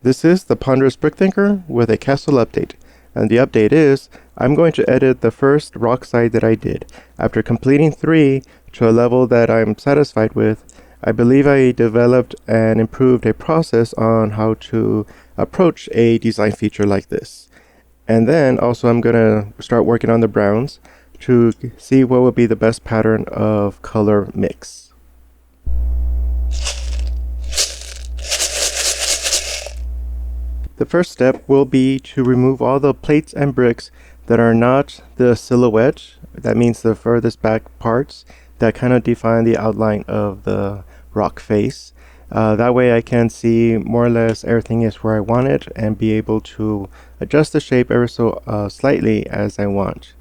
This is the Ponderous Brick Thinker with a castle update. And the update is, I'm going to edit the first rock side that I did. After completing 3 to a level that I'm satisfied with, I believe I developed and improved a process on how to approach a design feature like this. And then also I'm going to start working on the browns to see what would be the best pattern of color mix. The first step will be to remove all the plates and bricks that are not the silhouette. That means the furthest back parts that kind of define the outline of the rock face. That way I can see more or less everything is where I want it and be able to adjust the shape ever so slightly as I want.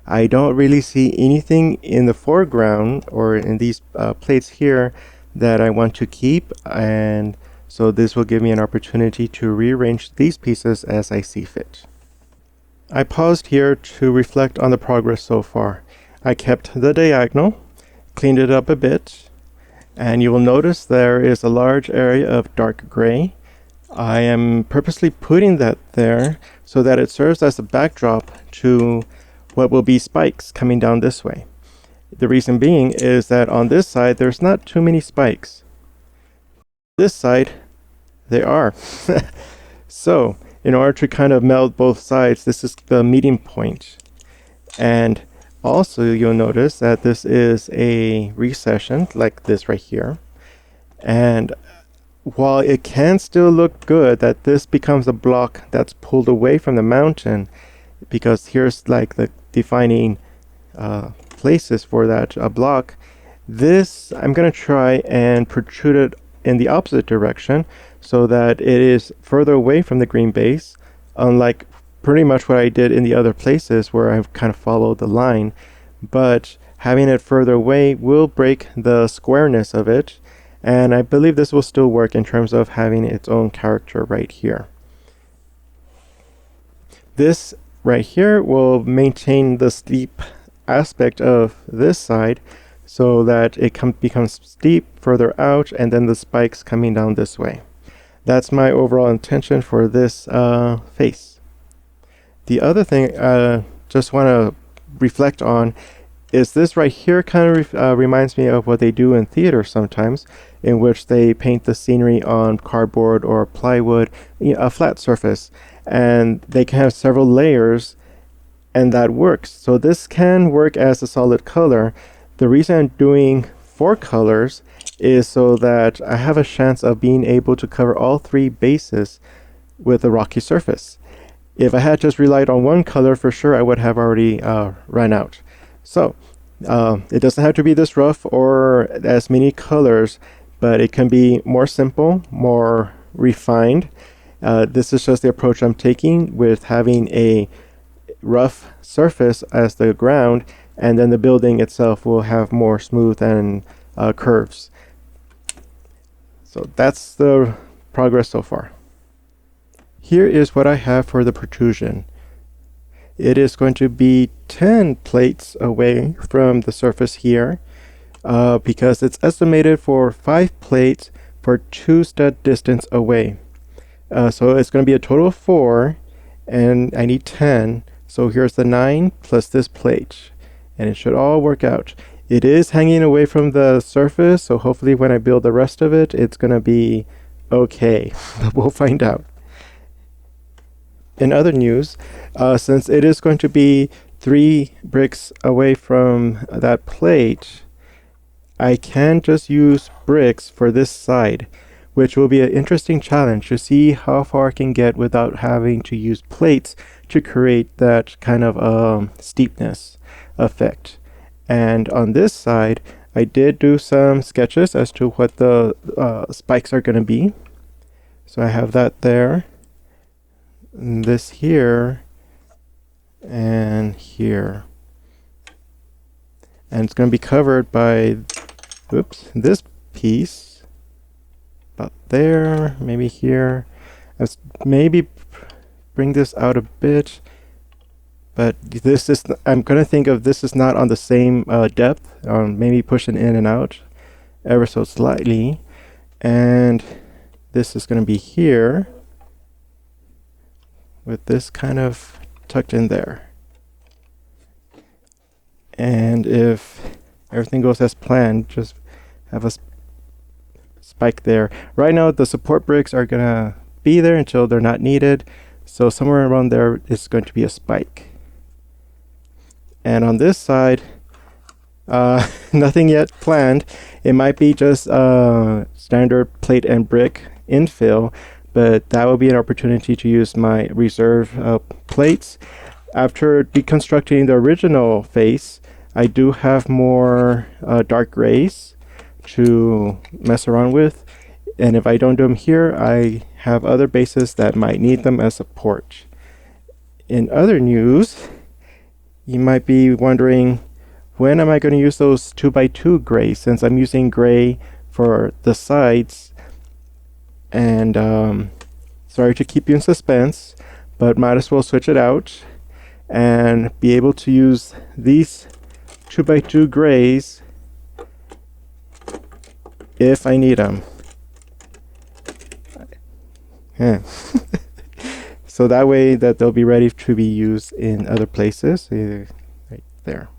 I don't really see anything in the foreground or in these plates here that I want to keep, and so this will give me an opportunity to rearrange these pieces as I see fit. I paused here to reflect on the progress so far. I kept the diagonal, cleaned it up a bit, and you will notice there is a large area of dark gray. I am purposely putting that there so that it serves as a backdrop to what will be spikes coming down this way. The reason being is that on this side there's not too many spikes. This side they are. So in order to kind of meld both sides, this is the meeting point. And also you'll notice that this is a recession like this right here. And while it can still look good that this becomes a block that's pulled away from the mountain, because here's like the defining places for that block, this I'm going to try and protrude it in the opposite direction so that it is further away from the green base, unlike pretty much what I did in the other places where I've kind of followed the line. But having it further away will break the squareness of it, and I believe this will still work in terms of having its own character right here. This right here will maintain the steep aspect of this side so that it becomes steep further out, and then the spikes coming down this way. That's my overall intention for this face. The other thing I just want to reflect on is this right here kind of reminds me of what they do in theater sometimes, in which they paint the scenery on cardboard or plywood, a flat surface, and they can have several layers, and that works. So this can work as a solid color. The reason I'm doing 4 colors is so that I have a chance of being able to cover all 3 bases with a rocky surface. If I had just relied on 1 color, for sure I would have already run out. So it doesn't have to be this rough or as many colors, but it can be more simple, more refined. This is just the approach I'm taking with having a rough surface as the ground, and then the building itself will have more smooth and curves. So that's the progress so far. Here is what I have for the protrusion. It is going to be 10 plates away from the surface here, because it's estimated for 5 plates for 2 stud distance away. So it's going to be a total of 4, and I need 10. So here's the 9 plus this plate, and it should all work out. It is hanging away from the surface, so hopefully when I build the rest of it, it's going to be okay. We'll find out. In other news, since it is going to be 3 bricks away from that plate, I can just use bricks for this side, which will be an interesting challenge to see how far I can get without having to use plates to create that kind of steepness effect. And on this side, I did do some sketches as to what the spikes are going to be. So I have that there, this here, and here. And it's going to be covered by, this piece, about there, maybe here. Let's maybe bring this out a bit. But this is, I'm going to think of this is not on the same depth, maybe pushing in and out ever so slightly. And this is going to be here. with this kind of tucked in there. And if everything goes as planned, just have a spike there. Right now the support bricks are gonna be there until they're not needed, so somewhere around there is going to be a spike. And on this side, nothing yet planned. It might be just standard plate and brick infill, but that will be an opportunity to use my reserve plates. After deconstructing the original face, I do have more dark grays to mess around with, and if I don't do them here, I have other bases that might need them as support. In other news, you might be wondering, when am I going to use those 2x2 grays, since I'm using gray for the sides? And sorry to keep you in suspense, but might as well switch it out and be able to use these 2x2 grays if I need them. Yeah. So that way that they'll be ready to be used in other places. Right there.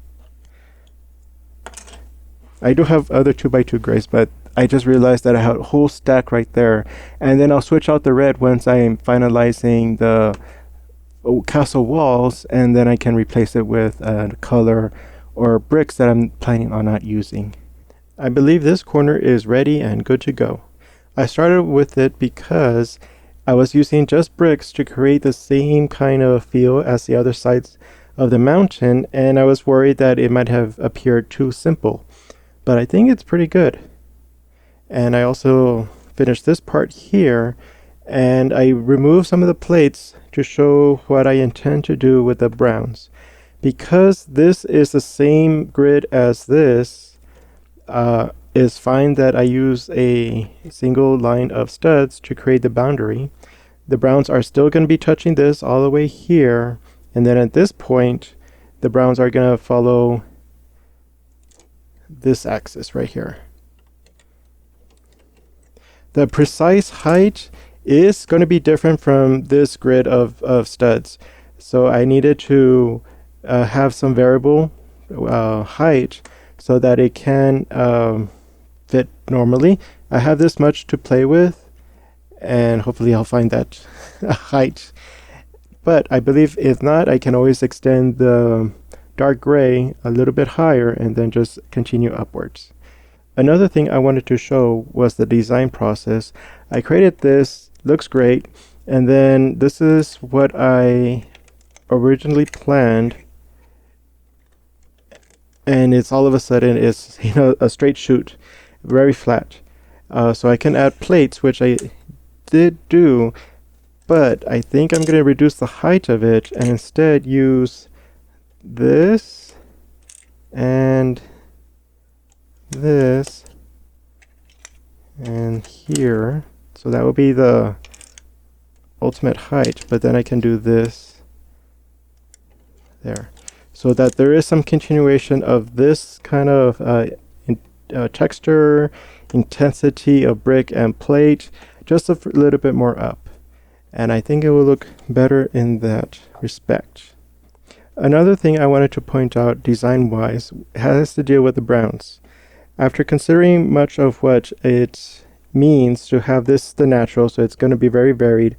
I do have other 2x2 grays, but I just realized that I have a whole stack right there. And then I'll switch out the red once I'm finalizing the castle walls, and then I can replace it with color or bricks that I'm planning on not using. I believe this corner is ready and good to go. I started with it because I was using just bricks to create the same kind of feel as the other sides of the mountain, and I was worried that it might have appeared too simple, but I think it's pretty good. And I also finished this part here, and I removed some of the plates to show what I intend to do with the browns. Because this is the same grid as this, it's fine that I use a single line of studs to create the boundary. The browns are still going to be touching this all the way here, and then at this point the browns are going to follow this axis right here. The precise height is going to be different from this grid of studs, so I needed to have some variable height so that it can fit normally. I have this much to play with, and hopefully I'll find that height. But I believe if not, I can always extend the dark gray a little bit higher and then just continue upwards. Another thing I wanted to show was the design process. I created this, looks great, and then this is what I originally planned, and it's all of a sudden it's a straight shoot, very flat. So I can add plates, which I did do, but I think I'm going to reduce the height of it and instead use this and this and here. So that will be the ultimate height, but then I can do this there, so that there is some continuation of this kind of texture, intensity of brick and plate, just a little bit more up, and I think it will look better in that respect. Another thing I wanted to point out design wise has to deal with the browns. After considering much of what it means to have this the natural, so it's going to be very varied,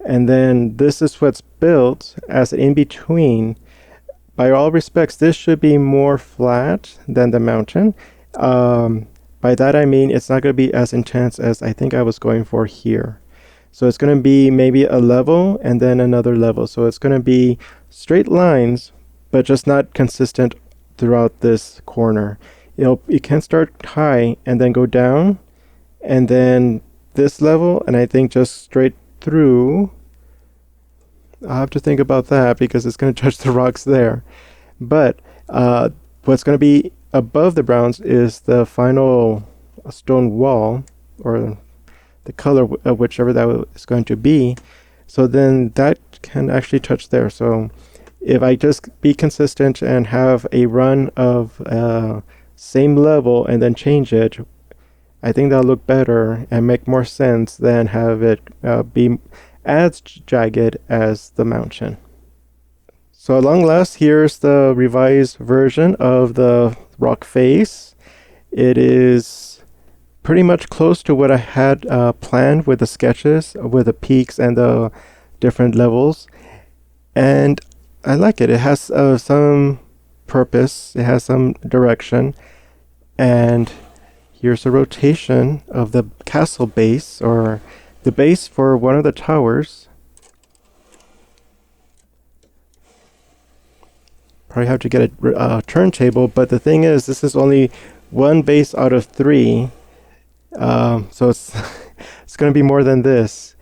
and then this is what's built as an in-between, by all respects this should be more flat than the mountain. By that I mean it's not going to be as intense as I think I was going for here. So it's going to be maybe a level and then another level. So it's going to be straight lines, but just not consistent throughout this corner. It can start high and then go down, and then this level, and I think just straight through. I'll have to think about that because it's going to touch the rocks there. But what's going to be above the browns is the final stone wall, or the color of whichever that is going to be. So then that can actually touch there. So if I just be consistent and have a run of same level and then change it, I think that'll look better and make more sense than have it be as jagged as the mountain. So at long last, here's the revised version of the rock face. It is pretty much close to what I had planned with the sketches, with the peaks and the different levels. And I like it. It has some purpose, it has some direction. And here's a rotation of the castle base, or the base for one of the towers. Probably have to get a turntable, but the thing is, this is only one base out of 3, so it's it's going to be more than this.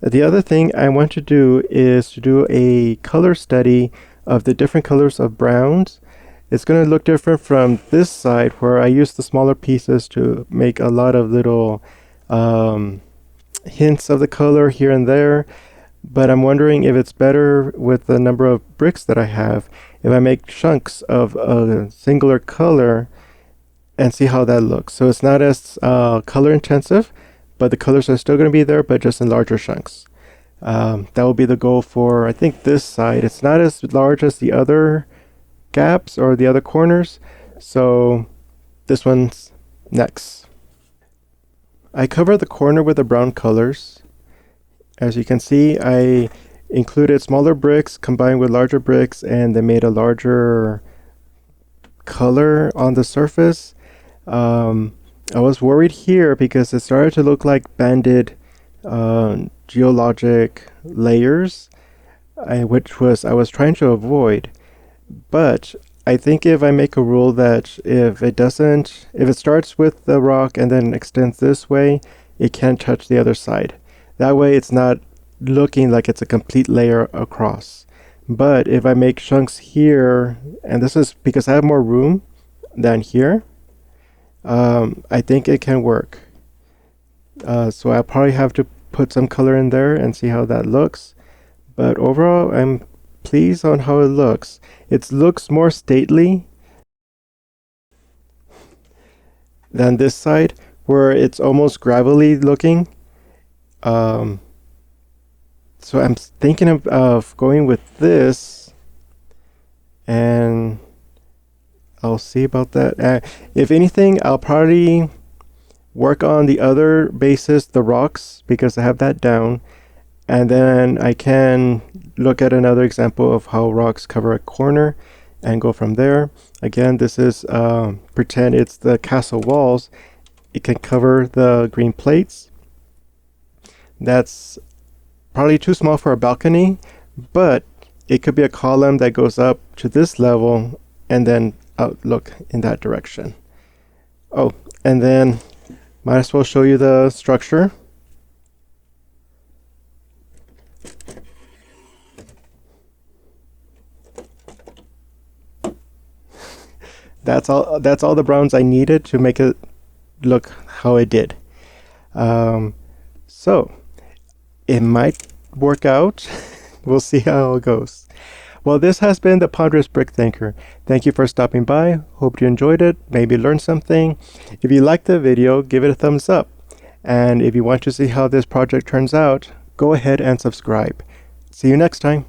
The other thing I want to do is to do a color study of the different colors of browns. It's going to look different from this side, where I use the smaller pieces to make a lot of little hints of the color here and there. But I'm wondering if it's better with the number of bricks that I have, if I make chunks of a singular color and see how that looks. So it's not as color intensive, but the colors are still going to be there, but just in larger chunks. That will be the goal for, I think, this side. It's not as large as the other gaps or the other corners, so this one's next. I cover the corner with the brown colors. As you can see, I included smaller bricks combined with larger bricks, and they made a larger color on the surface. I was worried here because it started to look like banded geologic layers, which I was trying to avoid. But I think if I make a rule that if it starts with the rock and then extends this way, it can't touch the other side. That way it's not looking like it's a complete layer across. But if I make chunks here, and this is because I have more room than here, I think it can work. So I'll probably have to put some color in there and see how that looks. But overall, I'm pleased on how it looks. It looks more stately than this side, where it's almost gravelly looking. So I'm thinking of going with this, and I'll see about that. If anything, I'll probably work on the other bases, the rocks, because I have that down, and then I can look at another example of how rocks cover a corner and go from there. Again, this is pretend it's the castle walls. It can cover the green plates. That's probably too small for a balcony, but it could be a column that goes up to this level and then look in that direction. Oh, and then might as well show you the structure. That's all the browns I needed to make it look how it did. So it might work out. We'll see how it goes. Well, this has been the Ponderous Brick Thinker. Thank you for stopping by. Hope you enjoyed it, maybe learned something. If you liked the video, give it a thumbs up. And if you want to see how this project turns out, go ahead and subscribe. See you next time.